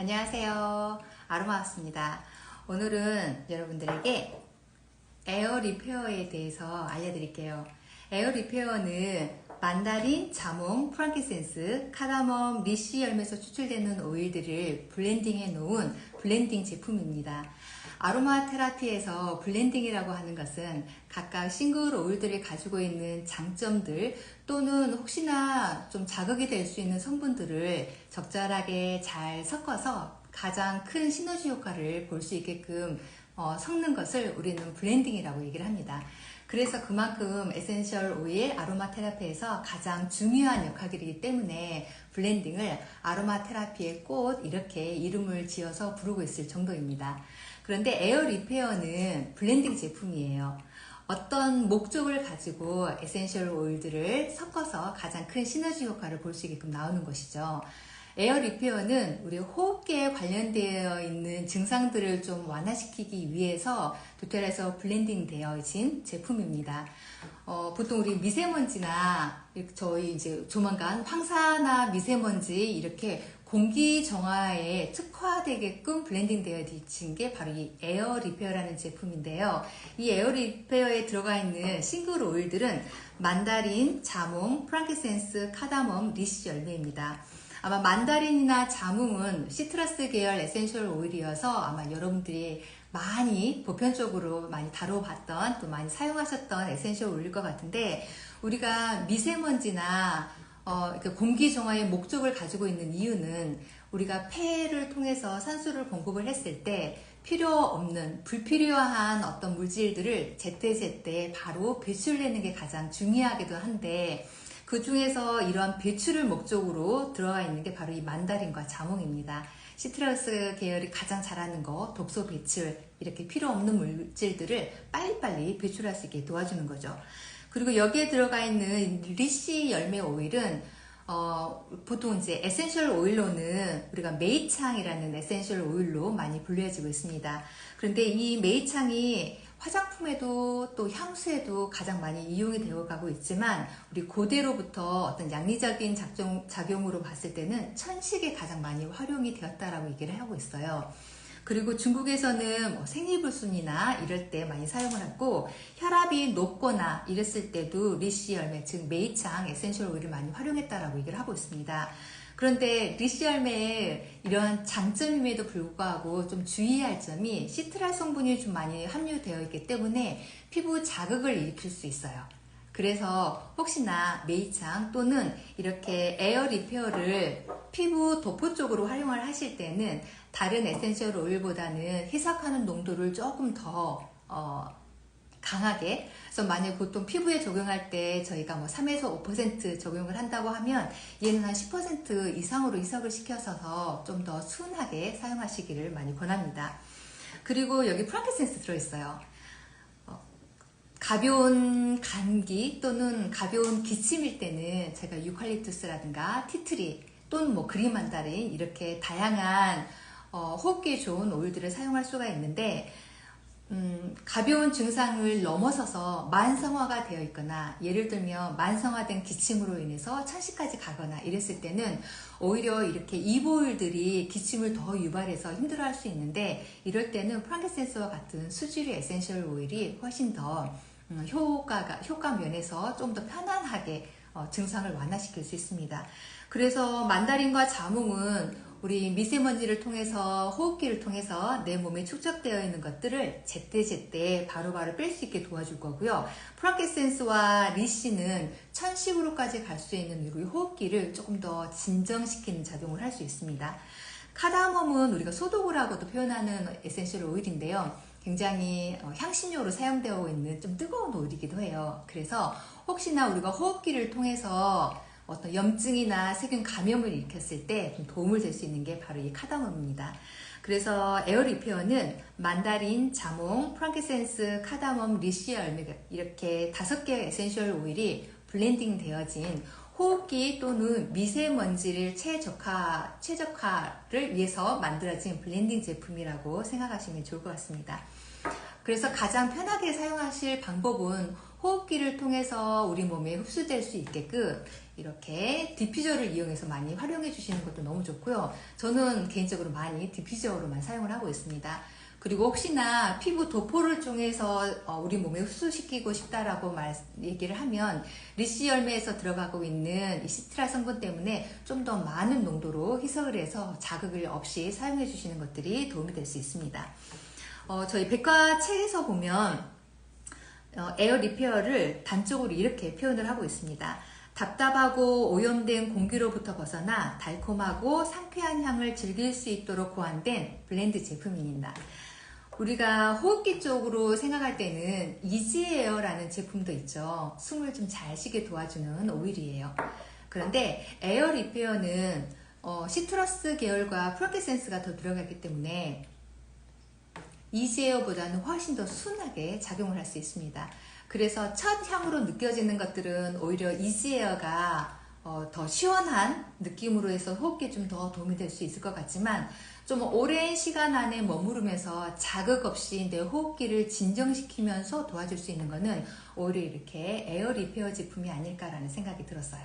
안녕하세요. 아로마왔습니다. 오늘은 여러분들에게 에어 리페어에 대해서 알려드릴게요. 에어 리페어는 만다린, 자몽, 프랑키센스, 카다멈, 리시 열매에서 추출되는 오일들을 블렌딩해 놓은 블렌딩 제품입니다. 아로마 테라피에서 블렌딩이라고 하는 것은 각각 싱글 오일들이 가지고 있는 장점들 또는 혹시나 좀 자극이 될 수 있는 성분들을 적절하게 잘 섞어서 가장 큰 시너지 효과를 볼 수 있게끔 섞는 것을 우리는 블렌딩이라고 얘기를 합니다. 그래서 그만큼 에센셜 오일 아로마 테라피에서 가장 중요한 역할이기 때문에 블렌딩을 아로마 테라피의 꽃 이렇게 이름을 지어서 부르고 있을 정도입니다. 그런데 에어 리페어는 블렌딩 제품이에요. 어떤 목적을 가지고 에센셜 오일들을 섞어서 가장 큰 시너지 효과를 볼 수 있게끔 나오는 것이죠. 에어 리페어는 우리 호흡기에 관련되어 있는 증상들을 좀 완화시키기 위해서 도텔에서 블렌딩 되어진 제품입니다. 보통 우리 미세먼지나 저희 이제 조만간 황사나 미세먼지 이렇게 공기 정화에 특화되게끔 블렌딩 되어진 게 바로 이 에어 리페어라는 제품인데요. 이 에어 리페어에 들어가 있는 싱글 오일들은 만다린, 자몽, 프랑키센스, 카다멈, 리시 열매입니다. 아마 만다린이나 자몽은 시트러스 계열 에센셜 오일이어서 아마 여러분들이 많이 보편적으로 많이 다뤄봤던 또 많이 사용하셨던 에센셜 오일일 것 같은데, 우리가 미세먼지나 공기 정화의 목적을 가지고 있는 이유는 우리가 폐를 통해서 산소를 공급을 했을 때 필요 없는 불필요한 어떤 물질들을 제때제때 바로 배출내는 게 가장 중요하기도 한데, 그 중에서 이러한 배출을 목적으로 들어가 있는 게 바로 이 만다린과 자몽입니다. 시트러스 계열이 가장 잘하는 거, 독소 배출, 이렇게 필요 없는 물질들을 빨리빨리 배출할 수 있게 도와주는 거죠. 그리고 여기에 들어가 있는 리시 열매 오일은 보통 이제 에센셜 오일로는 우리가 메이창이라는 에센셜 오일로 많이 분류해지고 있습니다. 그런데 이 메이창이 화장품에도 또 향수에도 가장 많이 이용이 되어 가고 있지만, 우리 고대로부터 어떤 양리적인 작용으로 봤을 때는 천식에 가장 많이 활용이 되었다라고 얘기를 하고 있어요. 그리고 중국에서는 생리불순이나 이럴 때 많이 사용을 하고, 혈압이 높거나 이랬을 때도 리시 열매, 즉 메이창 에센셜 오일을 많이 활용했다라고 얘기를 하고 있습니다. 그런데 리시 열매에 이런 장점임에도 불구하고 좀 주의할 점이 시트랄 성분이 좀 많이 함유되어 있기 때문에 피부 자극을 일으킬 수 있어요. 그래서 혹시나 메이창 또는 이렇게 에어 리페어를 피부 도포 쪽으로 활용을 하실 때는 다른 에센셜 오일보다는 희석하는 농도를 조금 더 강하게, 그래서 만약 보통 피부에 적용할 때 저희가 뭐 3에서 5% 적용을 한다고 하면 얘는 한 10% 이상으로 희석을 시켜서 좀 더 순하게 사용하시기를 많이 권합니다. 그리고 여기 프랑키센스 들어있어요. 가벼운 감기 또는 가벼운 기침일 때는 제가 유칼립투스라든가 티트리 또는 뭐 그린 만다린 이렇게 다양한 호흡기에 좋은 오일들을 사용할 수가 있는데, 가벼운 증상을 넘어서서 만성화가 되어 있거나, 예를 들면 만성화된 기침으로 인해서 천식까지 가거나 이랬을 때는 오히려 이렇게 이보일들이 기침을 더 유발해서 힘들어할 수 있는데, 이럴 때는 프랑키센스와 같은 수지류 에센셜 오일이 훨씬 더 효과 면에서 좀 더 편안하게 증상을 완화시킬 수 있습니다. 그래서 만다린과 자몽은 우리 미세먼지를 통해서, 호흡기를 통해서 내 몸에 축적되어 있는 것들을 제때제때 바로바로 뺄 수 있게 도와줄 거고요. 프랑키센스와 리시는 천식으로까지 갈 수 있는 우리 호흡기를 조금 더 진정시키는 작용을 할 수 있습니다. 카다멈은 우리가 소독이라고도 표현하는 에센셜 오일인데요. 굉장히 향신료로 사용되어 있는 좀 뜨거운 오일이기도 해요. 그래서 혹시나 우리가 호흡기를 통해서 어떤 염증이나 세균 감염을 일으켰을 때 좀 도움을 줄 수 있는 게 바로 이 카다멈입니다. 그래서 에어 리페어는 만다린, 자몽, 프랑키센스, 카다멈, 리시 열매 이렇게 5개의 에센셜 오일이 블렌딩 되어진 호흡기 또는 미세먼지를 최적화를 위해서 만들어진 블렌딩 제품이라고 생각하시면 좋을 것 같습니다. 그래서 가장 편하게 사용하실 방법은 호흡기를 통해서 우리 몸에 흡수될 수 있게끔 이렇게 디퓨저를 이용해서 많이 활용해 주시는 것도 너무 좋고요. 저는 개인적으로 많이 디퓨저로만 사용을 하고 있습니다. 그리고 혹시나 피부 도포를 통해서 우리 몸에 흡수시키고 싶다라고 얘기를 하면 리씨 열매에서 들어가고 있는 이 시트라 성분 때문에 좀 더 많은 농도로 희석을 해서 자극을 없이 사용해 주시는 것들이 도움이 될 수 있습니다. 저희 백과책에서 보면 에어 리페어를 단적으로 이렇게 표현을 하고 있습니다. 답답하고 오염된 공기로부터 벗어나 달콤하고 상쾌한 향을 즐길 수 있도록 고안된 블렌드 제품입니다. 우리가 호흡기 쪽으로 생각할 때는 이지에어라는 제품도 있죠. 숨을 좀 잘 쉬게 도와주는 오일이에요. 그런데 에어 리페어는 시트러스 계열과 프랑키센스가 더 들어가기 때문에 이지에어보다는 훨씬 더 순하게 작용을 할 수 있습니다. 그래서 첫 향으로 느껴지는 것들은 오히려 이지에어가 더 시원한 느낌으로 해서 호흡기에 좀 더 도움이 될 수 있을 것 같지만 좀 오랜 시간 안에 머무르면서 자극 없이 내 호흡기를 진정시키면서 도와줄 수 있는 것은 오히려 이렇게 에어 리페어 제품이 아닐까라는 생각이 들었어요.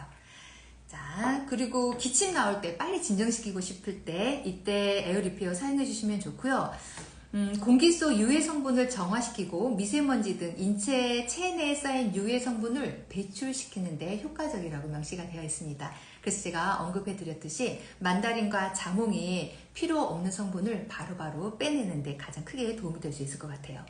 자, 그리고 기침 나올 때 빨리 진정시키고 싶을 때 이때 에어 리페어 사용해 주시면 좋고요. 공기 속 유해 성분을 정화시키고 미세먼지 등 인체 체내에 쌓인 유해 성분을 배출시키는 데 효과적이라고 명시가 되어 있습니다. 그래서 제가 언급해 드렸듯이 만다린과 자몽이 필요 없는 성분을 바로바로 빼내는 데 가장 크게 도움이 될 수 있을 것 같아요.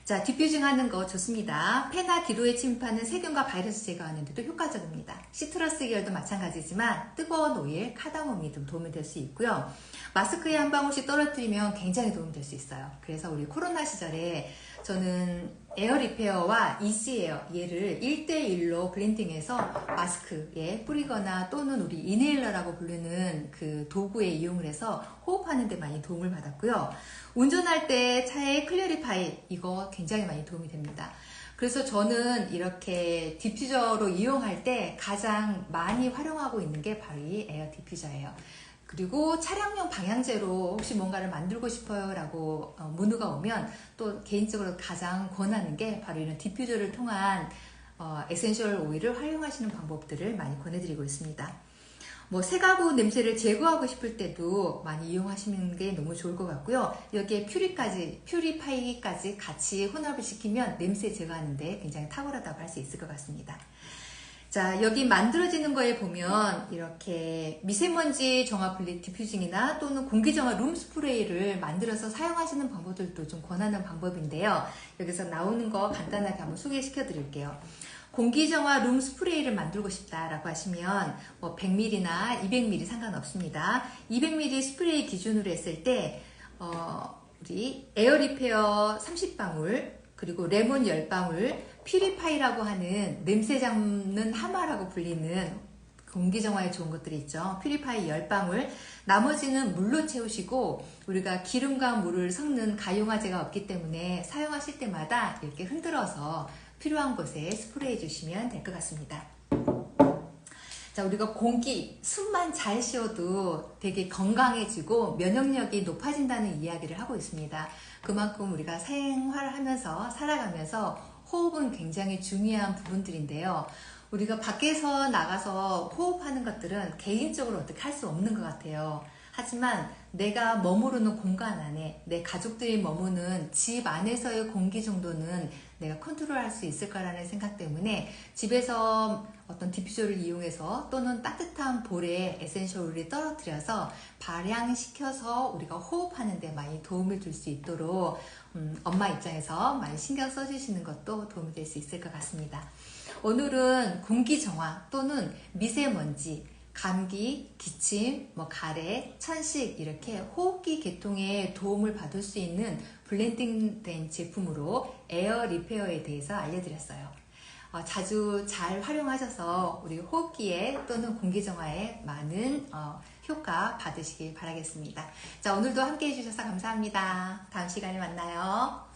자, 디퓨징 하는 거 좋습니다. 폐나 기도에 침입하는 세균과 바이러스 제거하는 데도 효과적입니다. 시트러스 계열도 마찬가지지만 뜨거운 오일, 카다몬이 좀 도움이 될 수 있고요. 마스크에 한 방울씩 떨어뜨리면 굉장히 도움이 될 수 있어요. 그래서 우리 코로나 시절에 저는 에어 리페어와 이지에어 얘를 1대1로 블렌딩해서 마스크에 뿌리거나 또는 우리 이네일러라고 부르는 그 도구에 이용을 해서 호흡하는 데 많이 도움을 받았고요. 운전할 때 차에 클리어리파이 이거 굉장히 많이 도움이 됩니다. 그래서 저는 이렇게 디퓨저로 이용할 때 가장 많이 활용하고 있는 게 바로 이 에어 디퓨저예요. 그리고 차량용 방향제로 혹시 뭔가를 만들고 싶어요 라고 문의가 오면 또 개인적으로 가장 권하는 게 바로 이런 디퓨저를 통한 에센셜 오일을 활용하시는 방법들을 많이 권해드리고 있습니다. 뭐 세가구 냄새를 제거하고 싶을 때도 많이 이용하시는 게 너무 좋을 것 같고요. 여기에 퓨리파이까지 같이 혼합을 시키면 냄새 제거하는데 굉장히 탁월하다고 할 수 있을 것 같습니다. 자, 여기 만들어지는 거에 보면 이렇게 미세먼지 정화 디퓨징이나 또는 공기정화 룸 스프레이를 만들어서 사용하시는 방법들도 좀 권하는 방법인데요. 여기서 나오는 거 간단하게 한번 소개시켜 드릴게요. 공기정화 룸 스프레이를 만들고 싶다라고 하시면 뭐 100ml나 200ml 상관없습니다. 200ml 스프레이 기준으로 했을 때 우리 에어 리페어 30방울 그리고 레몬 10방울, 퓨리파이라고 하는 냄새 잡는 하마라고 불리는 공기정화에 좋은 것들이 있죠. 퓨리파이 10방울, 나머지는 물로 채우시고 우리가 기름과 물을 섞는 가용화제가 없기 때문에 사용하실 때마다 이렇게 흔들어서 필요한 곳에 스프레이 주시면 될 것 같습니다. 자, 우리가 공기, 숨만 잘 쉬어도 되게 건강해지고 면역력이 높아진다는 이야기를 하고 있습니다. 그만큼 우리가 생활하면서 살아가면서 호흡은 굉장히 중요한 부분들인데요. 우리가 밖에서 나가서 호흡하는 것들은 개인적으로 어떻게 할 수 없는 것 같아요. 하지만 내가 머무르는 공간 안에 내 가족들이 머무는 집 안에서의 공기 정도는 내가 컨트롤할 수 있을 거라는 생각 때문에 집에서 어떤 디퓨저를 이용해서 또는 따뜻한 볼에 에센셜 오일을 떨어뜨려서 발향시켜서 우리가 호흡하는 데 많이 도움을 줄 수 있도록 엄마 입장에서 많이 신경 써주시는 것도 도움이 될 수 있을 것 같습니다. 오늘은 공기 정화 또는 미세먼지 감기, 기침, 가래, 천식 이렇게 호흡기 계통에 도움을 받을 수 있는 블렌딩된 제품으로 에어 리페어에 대해서 알려드렸어요. 자주 잘 활용하셔서 우리 호흡기에 또는 공기정화에 많은 효과 받으시길 바라겠습니다. 자, 오늘도 함께 해주셔서 감사합니다. 다음 시간에 만나요.